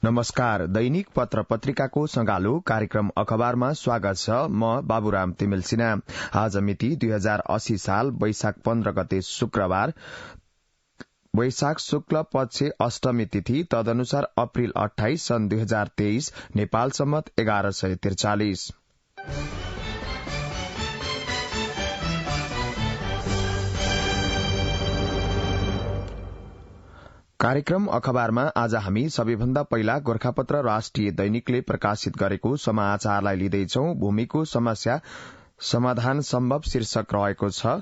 नमस्कार। दैनिक पत्र पत्रिकाको संगालो कार्यक्रम अखबारमा स्वागत छ। म बाबुराम तिमिल सिन्हा। आज मिति 2080 साल वैशाख 15 गते शुक्रबार, वैशाख शुक्ल पक्ष अष्टमी तिथि, तदनुसार अप्रिल 28 सन् 2023, नेपाल सम्मत 1143। कार्यक्रम अखबारमा आज हामी सबैभन्दा पहिला गोरखापत्र राष्ट्रिय दैनिकले प्रकाशित गरेको समाचारलाई लिँदैछौं। भूमिको समस्या समाधान सम्भव शीर्षक रहेको छ।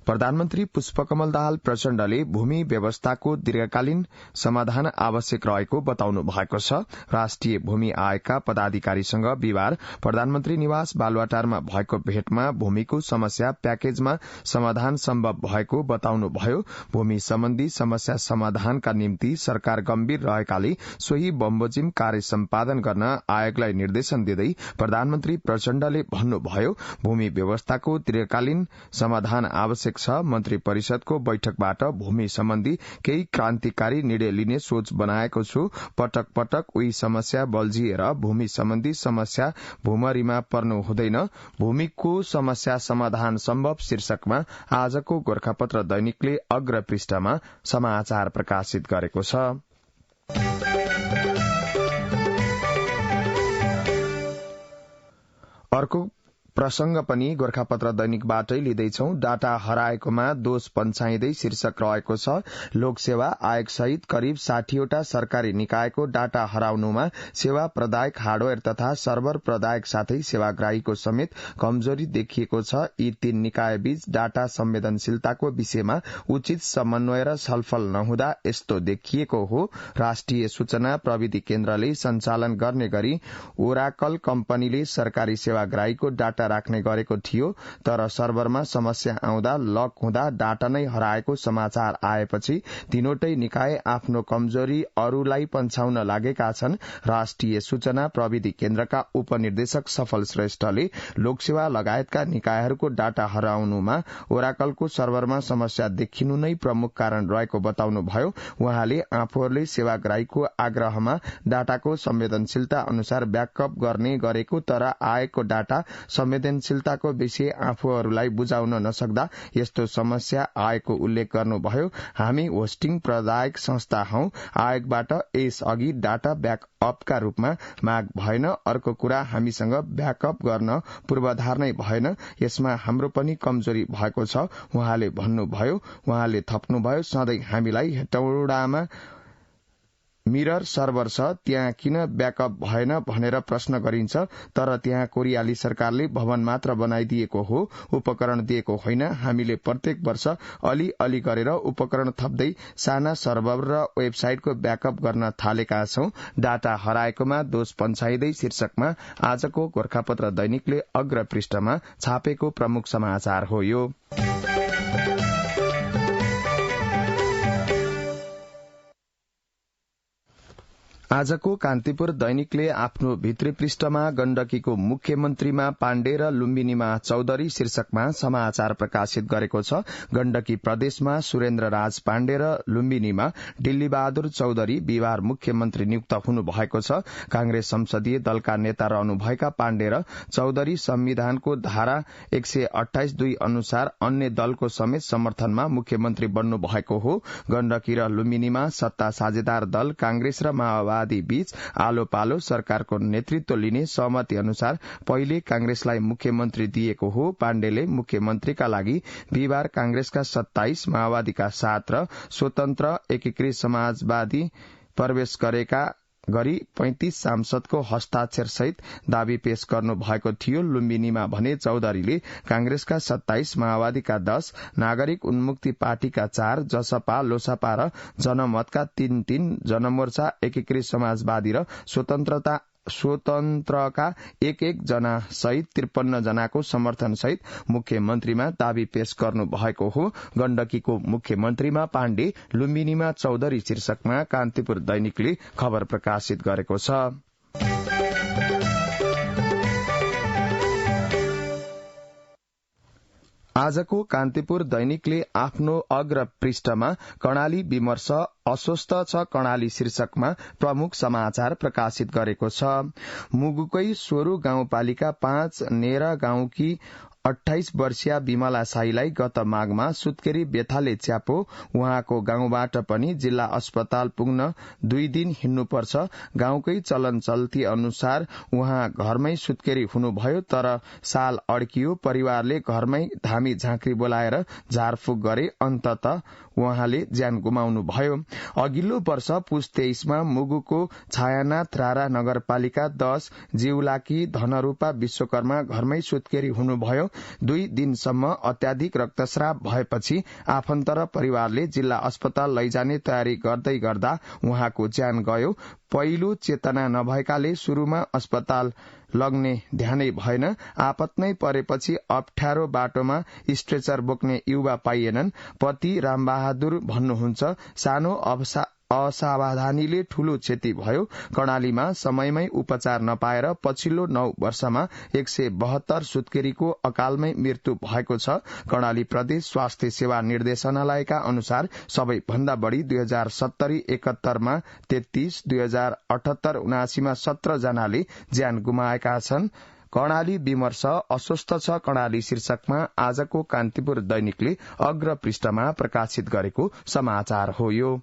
प्रधानमन्त्री पुष्पकमल दाहाल प्रचण्डले भूमि व्यवस्थाको दीर्घकालीन समाधान आवश्यक रहेको बताउनु भएको छ। राष्ट्रिय भूमि आयोगका पदाधिकारीसँग बिहिबार प्रधानमन्त्री निवास बालुवाटारमा भएको भेटमा भूमिको समस्या प्याकेजमा समाधान सम्भव भएको बताउनुभयो। भूमि सम्बन्धी समस्या समाधानका निम्ति सरकार गम्भीर रहेकाले सोही बमोजिम कार्य सम्पादन गर्न आयोगलाई निर्देशन दिँदै प्रधानमन्त्री प्रचण्डले भन्नुभयो, भूमि व्यवस्थाको दीर्घकालीन समाधान आवश्यक छ। मन्त्री परिषदको बैठकबाट भूमि सम्बन्धी केही क्रान्तिकारी निर्णय लिने सोच बनाएको छु। पटक पटक उही समस्या बल्झिएर भूमि सम्बन्धी समस्या भूमरीमा पर्नु हुँदैन। भूमिको समस्या समाधान सम्भव शीर्षकमा आजको गोरखापत्र दैनिकले अग्र पृष्ठमा समाचार प्रकाशित गरेको छ। अर्को प्रसंग पनि गोरखापत्र दैनिकबाटै लिँदैछौ। डाटा हराएकोमा दोष पन्छाइँदै शीर्षक रहेको छ। लोकसेवा आयोग सहित करिब 60वटा सरकारी निकायको डाटा हराउनुमा सेवा प्रदायक, हार्डवेयर तथा सर्भर प्रदायक साथै सेवाग्राहीको समेत कमजोरी देखिएको छ। यी तीन निकायबीच डाटा संवेदनशीलताको विषयमा उचित समन्वय र छलफल नहुँदा यस्तो देखिएको हो। राष्ट्रिय सूचना प्रविधि केन्द्रले सञ्चालन गर्ने गरी ओराकल कम्पनीले सरकारी सेवाग्राहीको डाटा राख्ने गरेको थियो, तर सर्भरमा समस्या आउँदा लक हुँदा डाटा नै हराएको समाचार आएपछि तीनवटै निकाय आफ्नो कमजोरी अरूलाई पन्छाउन लागेका छन्। राष्ट्रिय सूचना प्रविधि केन्द्रका उपनिर्देशक सफल श्रेष्ठले लोकसेवा लगायतका निकायहरूको डाटा हराउनुमा ओराकलको सर्भरमा समस्या देखिनु नै प्रमुख कारण रहेको बताउनुभयो। उहाँले आफूहरूले सेवाग्राहीको आग्रहमा डाटाको संवेदनशीलता अनुसार ब्याकअप गर्ने गरेको, तर आएको डाटा संवेदनशीलताको विषय आफूहरूलाई बुझाउन नसक्दा यस्तो समस्या आएको उल्लेख गर्नुभयो। हामी होस्टिङ प्रदायक संस्था हौं। आयोगबाट यस अघि डाटा ब्याकअपका रूपमा माग भएन। अर्को कुरा, हामीसँग ब्याकअप गर्न पूर्वाधार नै भएन। यसमा हाम्रो पनि कमजोरी भएको छ, उहाँले भन्नुभयो। उहाँले थप्नुभयो, सधैँ हामीलाई हेटौडामा मिरर सर्भर छ, त्यहाँ किन ब्याकअप भएन भनेर प्रश्न गरिन्छ, तर त्यहाँ कोरियाली सरकारले भवन मात्र बनाइदिएको हो, उपकरण दिएको होइन। हामीले प्रत्येक वर्ष अलि गरेर उपकरण थप्दै साना सर्भर र वेबसाइटको ब्याकअप गर्न थालेका छौं। डाटा हराएकोमा दोष पन्छाइँदै शीर्षकमा आजको गोरखापत्र दैनिकले अग्र पृष्ठमा छापेको प्रमुख समाचार हो यो। आजको कान्तिपुर दैनिकले आफ्नो भित्री पृष्ठमा गण्डकीको मुख्यमन्त्रीमा पाण्डे र लुम्बिनीमा चौधरी शीर्षकमा समाचार प्रकाशित गरेको छ। गण्डकी प्रदेशमा सुरेन्द्र राज पाण्डे र लुम्बिनीमा डिल्लीबहादुर चौधरी बिहिबार मुख्यमन्त्री नियुक्त हुनु भएको छ। कांग्रेस संसदीय दलका नेता रहनुभएका पाण्डे र चौधरी संविधानको धारा 128(2) अनुसार अन्य दलको समेत समर्थनमा मुख्यमन्त्री बन्नु भएको हो। गण्डकी र लुम्बिनीमा सत्ता साझेदार दल कांग्रेस र माओवादी बीच आलो पालो सरकारको नेतृत्व लिने सहमति अनुसार पहिले कांग्रेसलाई मुख्यमन्त्री दिएको हो। पाण्डेले मुख्यमन्त्रीका लागि बिहिबार कांग्रेसका 27, माओवादीका 7 र स्वतन्त्र एकीकृत समाजवादी प्रवेश गरेका गरी 35 सांसदको हस्ताक्षर सहित दावी पेश गर्नु भएको थियो। लुम्बिनीमा भने चौधरीले कांग्रेसका 27, माओवादीका 10, नागरिक उन्मुक्ति पार्टीका 4, जसपा, लोसपा र जनमतका 3, जनमोर्चा, एकीकृत समाजवादी र स्वतन्त्रका 1 जना सहित 53 जनाको समर्थन सहित मुख्यमन्त्रीमा दावी पेश गर्नु भएको हो। गण्डकीको मुख्यमन्त्रीमा पाण्डे, लुम्बिनीमा चौधरी शीर्षकमा कान्तिपुर दैनिकले खबर प्रकाशित गरेको छ। आजको कान्तिपुर दैनिकले आफ्नो अग्र पृष्ठमा कर्णाली विमर्श अस्वस्थ छ कर्णाली शीर्षकमा प्रमुख समाचार प्रकाशित गरेको छ। मुगुकै सोरु गाउँपालिका 5 नेरा गाउँकी 28 वर्षीय विमला साईलाई गत माघमा सुत्केरी बेथाले च्यापो। उहाँको गाउँबाट पनि जिल्ला अस्पताल पुग्न 2 दिन हिँड्नुपर्छ। गाउँकै चलन चल्ती अनुसार उहाँ घरमै सुत्केरी हुनुभयो, तर साल अड्कियो। परिवारले घरमै धामी झाँक्री बोलाएर झारफूक गरे। अन्ततः उहाँले ज्यान गुमाउनु भयो। अघिल्लो वर्ष पुस 23 मा मुगुको छायानाथ रारा नगरपालिका 10 जिउलाकी धनरूपा विश्वकर्मा घरमै सुत्केरी हुनुभयो। 2 दिनसम्म अत्याधिक रक्तस्राव भएपछि आफन्त र परिवारले जिल्ला अस्पताल लैजाने तयारी गर्दै गर्दा उहाँको ज्यान गयो। पहिलो चेतना नभएकाले शुरूमा अस्पताल लग्ने ध्यानै भएन। आपत नै परेपछि अप्ठ्यारो बाटोमा स्ट्रेचर बोक्ने युवा पाइएनन्। पति रामबहादुर भन्नुहुन्छ, सानो असावधानीले ठूलो क्षति भयो। कर्णालीमा समयमै उपचार नपाएर पछिल्लो 9 वर्षमा 172 सुत्केरीको अकालमै मृत्यु भएको छ। कर्णाली प्रदेश स्वास्थ्य सेवा निर्देशनालयका अनुसार सबैभन्दा बढ़ी 2070-71 मा 33, 2078-79 मा 17 जनाले ज्यान गुमाएका छन्। कर्णाली विमर्श अस्वस्थ छ कर्णाली शीर्षकमा आजको कान्तिपुर दैनिकले अग्र पृष्ठमा प्रकाशित गरेको समाचार हो। यो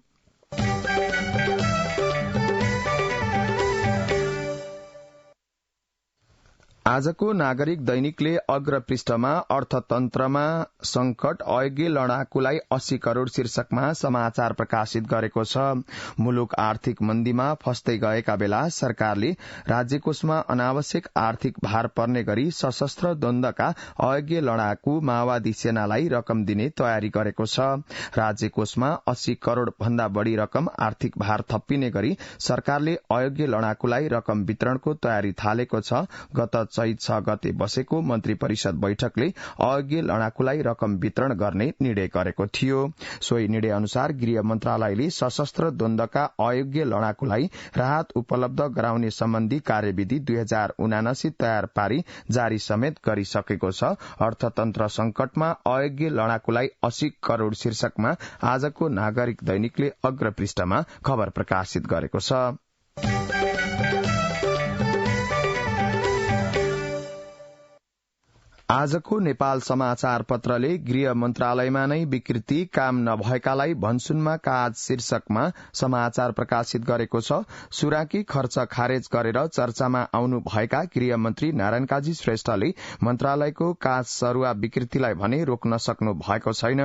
आजको नागरिक दैनिकले अग्र पृष्ठमा अर्थतन्त्रमा संकट अयोग्य लडाकुलाई 80 करोड़ शीर्षकमा समाचार प्रकाशित गरेको छ। मुलुक आर्थिक मन्दीमा फस्दै गएका बेला सरकारले राज्यकोषमा अनावश्यक आर्थिक भार पर्ने गरी सशस्त्र द्वन्द्वका अयोग्य लडाकु माओवादी सेनालाई रकम दिने तयारी गरेको छ। राज्यकोषमा 80 करोड़ भन्दा बढ़ी रकम आर्थिक भार थपिने गरी सरकारले अयोग्य लडाकुलाई रकम वितरणको तयारी थालेको छ। गत चैत 6 गते बसेको मन्त्री परिषद बैठकले अयोग्य लडाकुलाई रकम वितरण गर्ने निर्णय गरेको थियो। सोही निर्णय अनुसार गृह मन्त्रालयले सशस्त्र द्वन्द्वका अयोग्य लडाकुलाई राहत उपलब्ध गराउने सम्बन्धी कार्यविधि 2079 तयार पारी जारी समेत गरिसकेको छ। अर्थतन्त्र संकटमा अयोग्य लडाकुलाई 80 करोड़ शीर्षकमा आजको नागरिक दैनिकले अग्र पृष्ठमा खबर प्रकाशित गरेको छ। आजको नेपाल समाचार पत्रले गृह मन्त्रालयमा नै विकृति काम नभएकालाई भन्सुनमा काज शीर्षकमा समाचार प्रकाशित गरेको छ। सुराकी खर्च खारेज गरेर चर्चामा आउनु भएका गृह मन्त्री नारायण काजी श्रेष्ठले मन्त्रालयको काज सरुवा विकृतिलाई भने रोक्न सक्नु भएको छैन।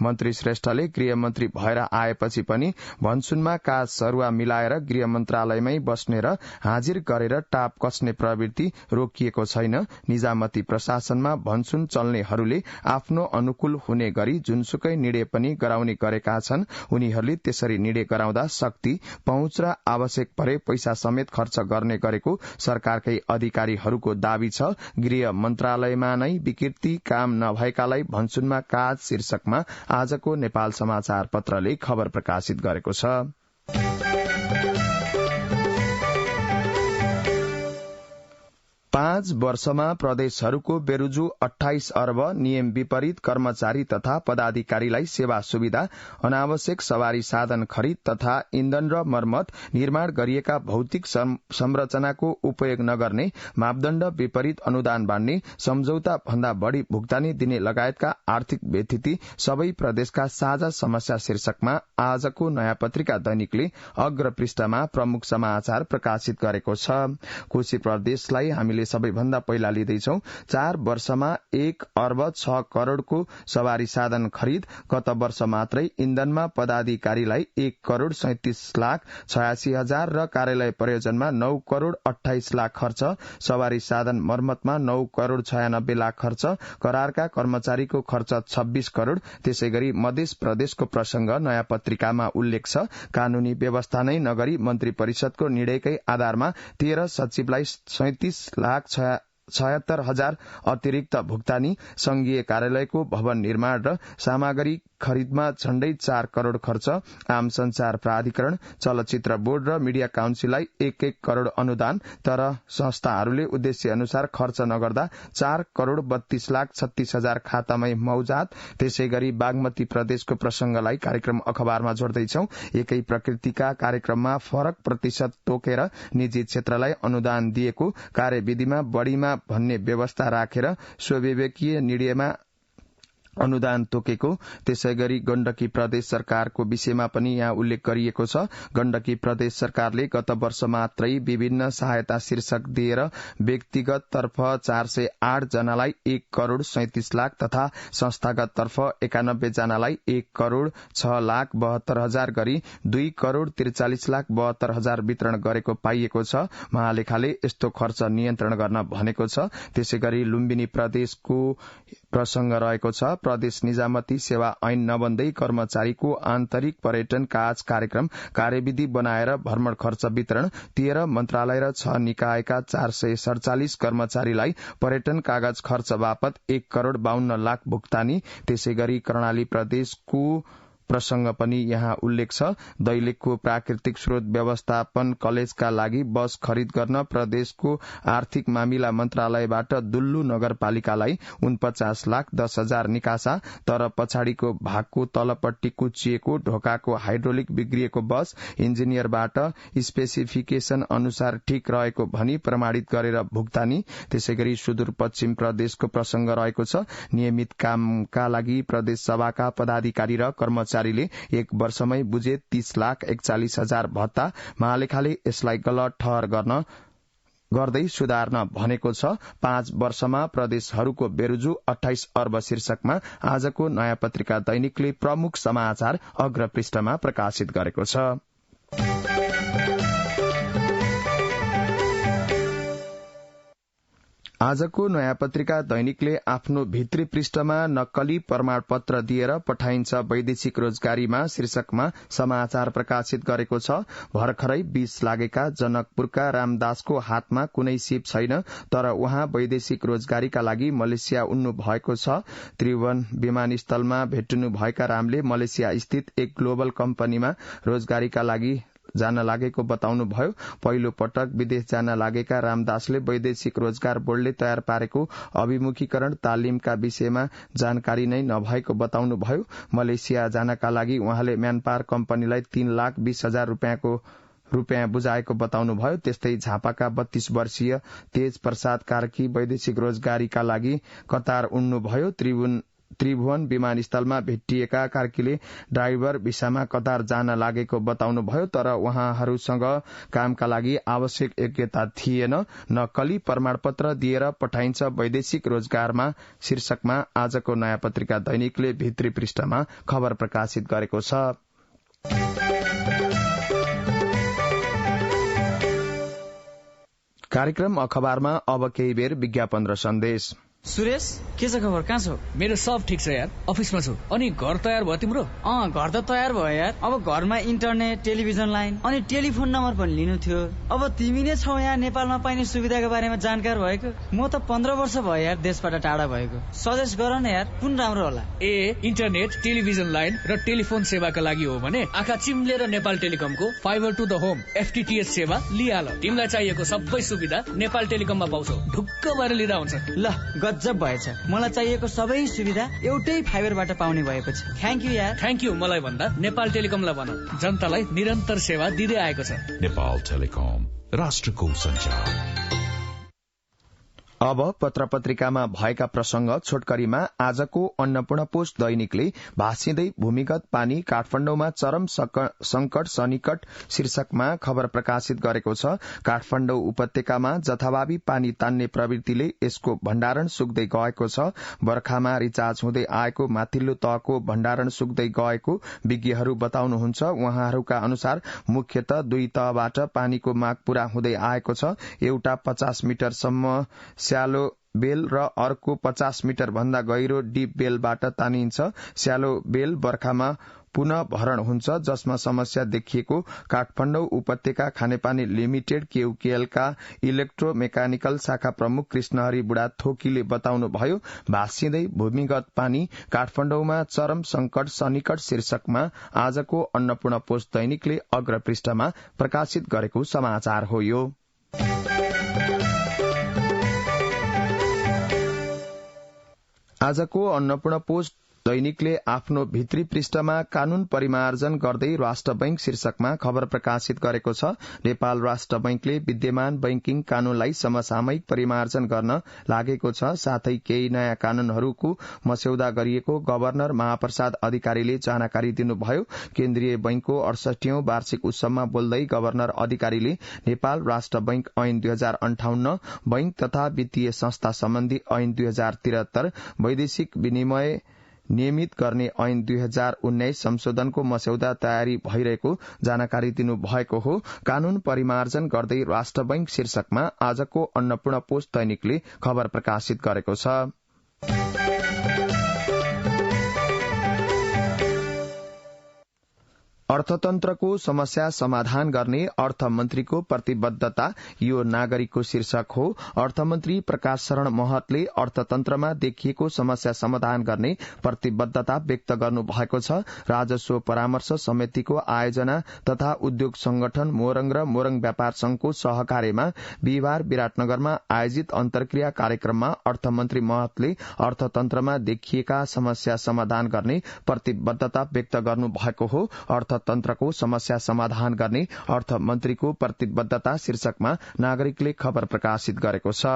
मन्त्री श्रेष्ठले गृह मन्त्री भएर आएपछि पनि भन्सुनमा काज सरुवा मिलाएर गृह मन्त्रालयमै बस्ने र हाजिर गरेर टाप कस्ने प्रवृत्ति रोकिएको छैन। निजामती प्रशासनमा भन्सुन चल्नेहरूले आफ्नो अनुकूल हुने गरी जुनसुकै निर्णय पनि गराउने गरेका छन्। उनीहरूले त्यसरी निर्णय गराउँदा शक्ति, पहुँच र आवश्यक परे पैसा समेत खर्च गर्ने गरेको सरकारकै अधिकारीहरूको दावी छ। गृह मन्त्रालयमा नै विकृति काम नभएकालाई भन्सुनमा काज शीर्षकमा आजको नेपाल समाचार पत्रले खबर प्रकाशित गरेको छ। 5 वर्षमा प्रदेशहरूको बेरुजु 28 अर्ब, नियम विपरीत कर्मचारी तथा पदाधिकारीलाई सेवा सुविधा, अनावश्यक सवारी साधन खरिद तथा इन्धन र मर्मत, निर्माण गरिएका भौतिक संरचनाको उपयोग नगर्ने, मापदण्ड विपरीत अनुदान बाँड्ने, सम्झौता भन्दा बढ़ी भुक्तानी दिने लगायतका आर्थिक व्यथिति सबै प्रदेशका साझा समस्या शीर्षकमा आजको नयाँ पत्रिका दैनिकले अग्र पृष्ठमा प्रमुख समाचार प्रकाशित गरेको छ। कोशी प्रदेशलाई हामीले सबैभन्दा पहिला लिँदैछौ। 4 वर्षमा 1 अर्ब 6 करोड़को सवारी साधन खरिद। गत वर्ष मात्रै इन्धनमा पदाधिकारीलाई 1 करोड़ 37 लाख 86 हजार र कार्यालय प्रयोजनमा 9 करोड़ 28 लाख खर्च, सवारी साधन मर्मतमा 9 करोड़ 96 लाख खर्च, करारका कर्मचारीको खर्च 26 करोड़। त्यसैगरी मध्य प्रदेशको प्रसंग नयाँ पत्रिकामा उल्लेख छ। कानूनी व्यवस्था नै नगरी मन्त्री परिषदको निर्णयकै आधारमा 13 सचिवलाई 37 लाख 76 हजार अतिरिक्त भुक्तानी, संघीय कार्यालयको भवन निर्माण र सामग्री खरिदमा झण्डै 4 करोड़ खर्च। आम संचार प्राधिकरण, चलचित्र बोर्ड र मीडिया काउन्सिललाई 1-1 करोड़ अनुदान, तर संस्थाहरूले उद्देश्य अनुसार खर्च नगर्दा 4 करोड़ 32 लाख 36 हजार खातामै मौजात। त्यसैगरी बागमती प्रदेशको प्रसंगलाई कार्यक्रम अखबारमा जोड्दैछौ। एकै प्रकृतिका कार्यक्रममा फरक प्रतिशत तोकेर निजी क्षेत्रलाई अनुदान दिएको, कार्यविधिमा बढ़ीमा भन्ने व्यवस्था राखेर स्वविवेकीय निर्णयमा अनुदान तोकेको। त्यसैगरी गण्डकी प्रदेश सरकारको विषयमा पनि यहाँ उल्लेख गरिएको छ। गण्डकी प्रदेश सरकारले गत वर्ष मात्रै विभिन्न सहायता शीर्षक दिएर व्यक्तिगत तर्फ 408 जनालाई 1 करोड़ 37 लाख तथा संस्थागत तर्फ 91 जनालाई 1 करोड़ 6 लाख 72 हजार गरी 2 करोड़ 43 लाख 72 हजार वितरण गरेको पाइएको छ। महालेखाले यस्तो खर्च नियन्त्रण गर्न भनेको छ। त्यसैगरी लुम्बिनी प्रदेशको प्रसंग रहेको छ। प्रदेश निजामती सेवा ऐन नबन्दै कर्मचारीको आन्तरिक पर्यटन काज कार्यक्रम कार्यविधि बनाएर भ्रमण खर्च वितरण। 13 मन्त्रालय र 6 निकायका 447 कर्मचारीलाई पर्यटन कागज खर्च बापत 1 करोड़ 52 लाख भुक्तानी। त्यसैगरी कर्णाली प्रदेशको प्रसंग पनि यहाँ उल्लेख छ। दैलेखको प्राकृतिक स्रोत व्यवस्थापन कलेजका लागि बस खरिद गर्न प्रदेशको आर्थिक मामिला मन्त्रालयबाट दुल्लु नगरपालिकालाई 49 लाख 10 हजार निकासा, तर पछाडिको भागको तलपट्टि कुचिएको ढोकाको हाइड्रोलिक बिग्रिएको बस इन्जिनियरबाट स्पेसिफिकेशन अनुसार ठिक रहेको भनी प्रमाणित गरेर भुक्तानी। त्यसैगरी सुदूरपश्चिम प्रदेशको प्रसंग रहेको छ। नियमित कामका लागि प्रदेश सभाका पदाधिकारी र कर्मचारी 1 वर्षमै बुझे 30 लाख 41 हजार भत्ता। महालेखाले यसलाई गलत ठहर गर्दै सुधार्न भनेको छ। 5 वर्षमा प्रदेशहरूको बेरुजु 28 अर्ब शीर्षकमा आजको नयाँ पत्रिका दैनिकले प्रमुख समाचार अग्रपृष्ठमा प्रकाशित गरेको छ। आजको नयाँ पत्रिका दैनिकले आफ्नो भित्री पृष्ठमा नक्कली प्रमाणपत्र दिएर पठाइन्छ वैदेशिक रोजगारीमा शीर्षकमा समाचार प्रकाशित गरेको छ। भर्खरै 20 लागेका जनकपुरका रामदासको हातमा कुनै सिप छैन, तर उहाँ वैदेशिक रोजगारीका लागि मलेसिया उड्नु भएको छ। त्रिभुवन विमानस्थलमा भेट्नु भएका रामले मलेसिया स्थित एक ग्लोबल कम्पनीमा रोजगारीका लागि जान लागेको बताउनुभयो। पहिलो पटक विदेश जान लागेका रामदासले वैदेशिक रोजगार बोर्डले तयार पारेको अभिमुखीकरण तालिमका विषयमा जानकारी नै नभएको बताउनुभयो। मलेसिया जानका लागि उहाँले म्यानपावर कम्पनीलाई 3 लाख 20 हजार रुपियाँ बुझाएको बताउनुभयो। त्यस्तै झापाका 32 वर्षीय तेज प्रसाद कार्की वैदेशिक रोजगारीका लागि कतार उड्नुभयो। त्रिभुवन विमानस्थलमा भेटिएका कार्कीले ड्राइभर भिसामा कतार जान लागेको बताउनुभयो, तर उहाँहरूसँग कामका लागि आवश्यक योग्यता थिएन। नक्कली प्रमाणपत्र दिएर पठाइन्छ वैदेशिक रोजगारमा शीर्षकमा आजको नयाँ पत्रिका दैनिकले भित्री पृष्ठमा खबर प्रकाशित गरेको छ। कार्यक्रम अखबारमा अब केही बेर विज्ञापन र सन्देश। सुरेश, के छ खबर? कहाँ छौ? मेरो सब ठिक छ यार, अफिसमा छु। अनि घर तयार भयो तिम्रो? घर त तयार भयो यार। अब घरमा इन्टरनेट, टेलिभिजन लाइन अनि टेलिफोन नम्बर पनि लिनु थियो। अब तिमी नै छौ यहाँ नेपालमा पाइने सुविधाको बारेमा जानकार भएको। म त 15 वर्ष भयो यार देशबाट टाढा भएको। सजेस्ट गर न यार, कुन राम्रो होला? इन्टरनेट, टेलिभिजन लाइन र टेलिफोन सेवाका लागि हो भने आँखा चिम्लेर नेपाल टेलिकमको fibre to the home FTTH सेवा लिहाल। तिमीलाई चाहिएको सबै सुविधा नेपाल टेलिकममा पाउँछौ। ढुक्क भएर लिँदा हुन्छ। ल, गजब भएछ। मलाई चाहिएको सबै सुविधा एउटै फाइबरबाट पाउने भएपछि थ्याङ्क यू यार। थ्याङ्क यू मलाई भन्दा नेपाल टेलिकमलाई भन, जनतालाई निरन्तर सेवा दिँदै आएको छ। नेपाल टेलिकम, राष्ट्रको सञ्चार। अब पत्र पत्रिकामा भएका प्रसंग छोटकरीमा आजको अन्नपूर्ण पोस्ट दैनिकले भासिँदै भूमिगत पानी काठमाडौँमा चरम संकट सनिकट शीर्षकमा खबर प्रकाशित गरेको छ। काठमाडौँ उपत्यकामा जथाभावी पानी तान्ने प्रवृत्तिले यसको भण्डारण सुक्दै गएको छ। बर्खामा रिचार्ज हुँदै आएको माथिल्लो तहको भण्डारण सुक्दै गएको विज्ञहरू बताउनुहुन्छ। उहाँहरूका अनुसार मुख्यतः 2 तहबाट पानीको माग पूरा हुँदै आएको छ। एउटा 50 मिटरसम्म स्यालो बेल र अर्को 50 मिटर भन्दा गहिरो डीप बेलबाट तानिन्छ। स्यालो बेल बर्खामा पुनः भरण हुन्छ, जसमा समस्या देखिएको काठमाडौँ उपत्यका खानेपानी लिमिटेड केयूकेएलका इलेक्ट्रोमेकानिकल शाखा प्रमुख कृष्णहरि बुढा थोकीले बताउनुभयो। भाँसिँदै भूमिगत पानी काठमाडौँमा चरम संकट सन्निकट शीर्षकमा आजको अन्नपूर्ण पोस्ट दैनिकले अग्रपृष्ठमा प्रकाशित गरेको समाचार हो। यो आजको अन्नपूर्ण पोस्ट दैनिकले आफ्नो भित्री पृष्ठमा कानून परिमार्जन गर्दै राष्ट्र बैंक शीर्षकमा खबर प्रकाशित गरेको छ। नेपाल राष्ट्र बैंकले विद्यमान बैंकिङ कानूनलाई समसामयिक परिमार्जन गर्न लागेको छ। साथै केही नयाँ कानूनहरूको मस्यौदा गरिएको गवर्नर महाप्रसाद अधिकारीले जानकारी दिनुभयो। केन्द्रीय बैंकको 68औं वार्षिक उत्सवमा बोल्दै गवर्नर अधिकारीले नेपाल राष्ट्र बैंक ऐन 2058, बैंक तथा वित्तीय संस्था सम्बन्धी ऐन 2073, वैदेशिक विनिमय नियमित गर्ने ऐन 2019 संशोधनको मस्यौदा तयारी भइरहेको जानकारी दिनुभएको हो। कानून परिमार्जन गर्दै राष्ट्र बैंक शीर्षकमा आजको अन्नपूर्ण पोस्ट दैनिकले खबर प्रकाशित गरेको छ। अर्थतन्त्रको समस्या समाधान गर्ने अर्थमन्त्रीको प्रतिबद्धता, यो नागरिकको शीर्षक हो। अर्थमन्त्री प्रकाश शरण महतले अर्थतन्त्रमा देखिएको समस्या समाधान गर्ने प्रतिबद्धता व्यक्त गर्नु भएको छ। राजस्व परामर्श समितिको आयोजना तथा उद्योग संगठन मोरङ र मोरङ व्यापार संघको सहकार्यमा बिहिबार विराटनगरमा आयोजित अन्तर्क्रिया कार्यक्रममा अर्थमन्त्री महतले अर्थतन्त्रमा देखिएका समस्या समाधान गर्ने प्रतिबद्धता व्यक्त गर्नु भएको हो। अर्थतन्त्रको समस्या समाधान गर्ने अर्थमन्त्रीको प्रतिबद्धता शीर्षकमा नागरिकले खबर प्रकाशित गरेको छ।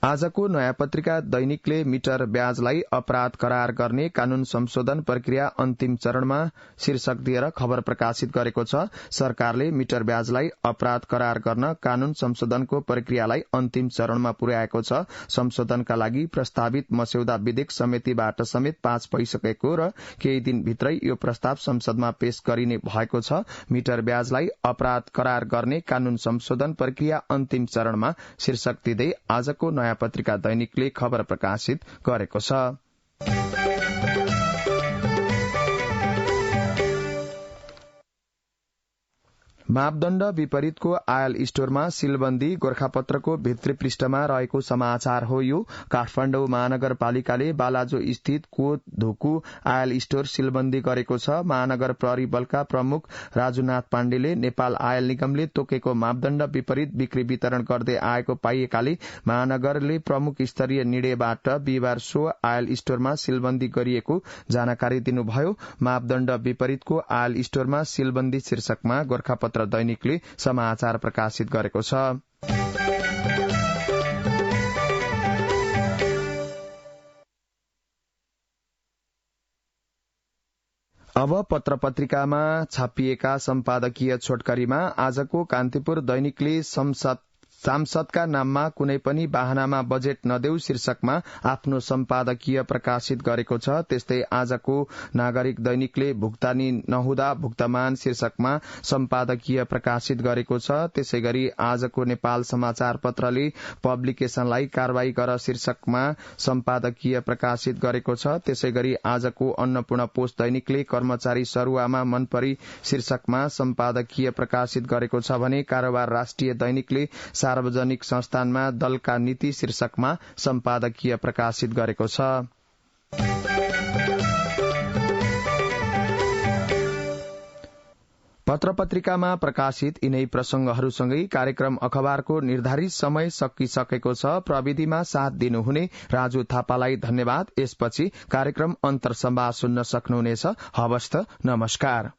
आजको नयाँ पत्रिका दैनिकले मिटर ब्याजलाई अपराध करार गर्ने कानून संशोधन प्रक्रिया अन्तिम चरणमा शीर्षक दिएर खबर प्रकाशित गरेको छ। सरकारले मिटर ब्याजलाई अपराध करार गर्न कानून संशोधनको प्रक्रियालाई अन्तिम चरणमा पुर्याएको छ। संशोधनका लागि प्रस्तावित मस्यौदा विधेयक समितिबाट समेत पास भइसकेको र केही दिनभित्रै यो प्रस्ताव संसदमा पेश गरिने भएको छ। मिटर ब्याजलाई अपराध करार गर्ने कानून संशोधन प्रक्रिया अन्तिम चरणमा शीर्षक दिँदै आजको नयाँ पत्रिका दैनिकले खबर प्रकाशित गरेको छ। मापदण्ड विपरीतको आयल स्टोरमा सिलबन्दी गोरखापत्रको भित्री पृष्ठमा रहेको समाचार हो। यो काठमाडौँ महानगरपालिकाले बालाजो स्थित कोधुकु आयल स्टोर सिलबन्दी गरेको छ। महानगर प्रहरी बलका प्रमुख राजुनाथ पाण्डेले नेपाल आयल निगमले तोकेको मापदण्ड विपरीत बिक्री वितरण गर्दै आएको पाइएकाले महानगरले प्रमुख स्तरीय निर्णयबाट बिहिबार सो आयल स्टोरमा सिलबन्दी गरिएको जानकारी दिनुभयो। मापदण्ड विपरीतको आयल स्टोरमा सिलबन्दी शीर्षकमा गोरखापत्र दैनिकले समाचार प्रकाशित गरेको छ। अब पत्र पत्रिकामा छापिएका सम्पादकीय छोटकरीमा आजको कान्तिपुर दैनिकले सांसदका नाममा कुनै पनि बाहनामा बजेट नदेऊ शीर्षकमा आफ्नो सम्पादकीय प्रकाशित गरेको छ। त्यस्तै आजको नागरिक दैनिकले भुक्तानी नहुँदा भुक्तमान शीर्षकमा सम्पादकीय प्रकाशित गरेको छ। त्यसैगरी आजको नेपाल समाचार पत्रले पब्लिकेशनलाई कारवाही गर शीर्षकमा सम्पादकीय प्रकाशित गरेको छ। त्यसैगरी आजको अन्नपूर्ण पोस्ट दैनिकले कर्मचारी सरुवामा मनपरी शीर्षकमा सम्पादकीय प्रकाशित गरेको छ भने कारोबार राष्ट्रिय दैनिकले सार्वजनिक संस्थानमा दलका नीति शीर्षकमा सम्पादकीय प्रकाशित गरेको छ। पत्र-पत्रिकामा प्रकाशित यिनै प्रसंगहरूसँगै कार्यक्रम अखबारको निर्धारित समय सकिसकेको छ। प्रविधिमा साथ दिनुहुने राजु थापालाई धन्यवाद। यसपछि कार्यक्रम अन्तर्संवाद सुन्न सक्नुहुनेछ। हवस् त, नमस्कार।